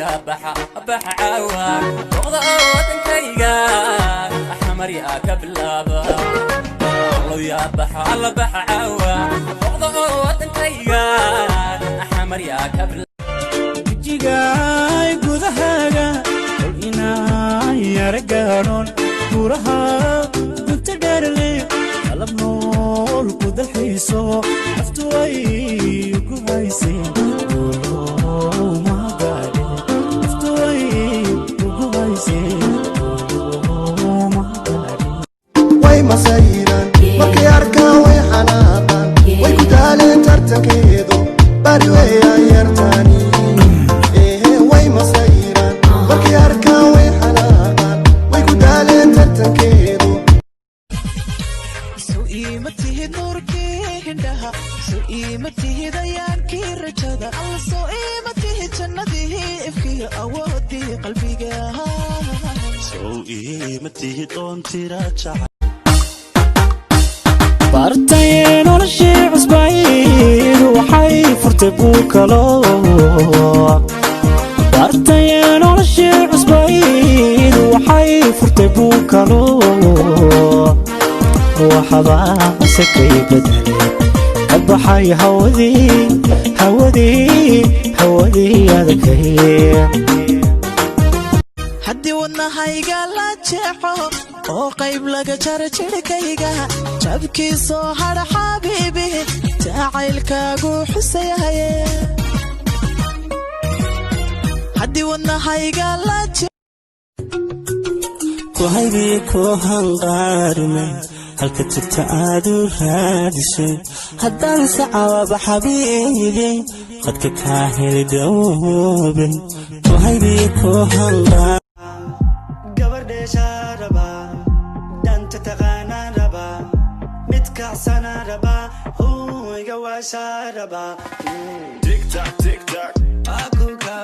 يا بحا بحا عوا وغضا ودنكيغا أحمر يا كبلابا الله يا بحا الله بحا عوا وغضا ودنكيغا أحمر يا كبلابا جيجاي قدهاga ina yaraganon buraha dunta dharle qalab nool ku dalxiiso naftu way ku haysin ma gaadhe naftu way ku haysin ma gaadhe way masayran markay arkaan way xanaaqan way ku daaleen tartankeedu bari way yartani سئيمته ديان كيرجدا سئيمته جنته إفكي أودي قلبي جاها سئيمته دون تراجع بارتين ولا شيء عصبايد وحي فرتبوك لو بارتين ولا شيء عصبايد وحي فرتبوك لو وحضا سكي بدني أبحي هودي أذكي حدي ونهايقا لا تشيحو oo qayb laga jaro jirkayga jabkii soo har xabiibi jacaylkaagu xusayahay hadii wadnahayga la ku haydi ku hanqaarme halka tagta aad u raadisay haddaan sacaaba xabiibi qadka kaa heli dhawoobe ku haydi ku hanqaar gabardheesha raba danta taqaana raba midkacsana raba huiga waasha raba tick tock aku ka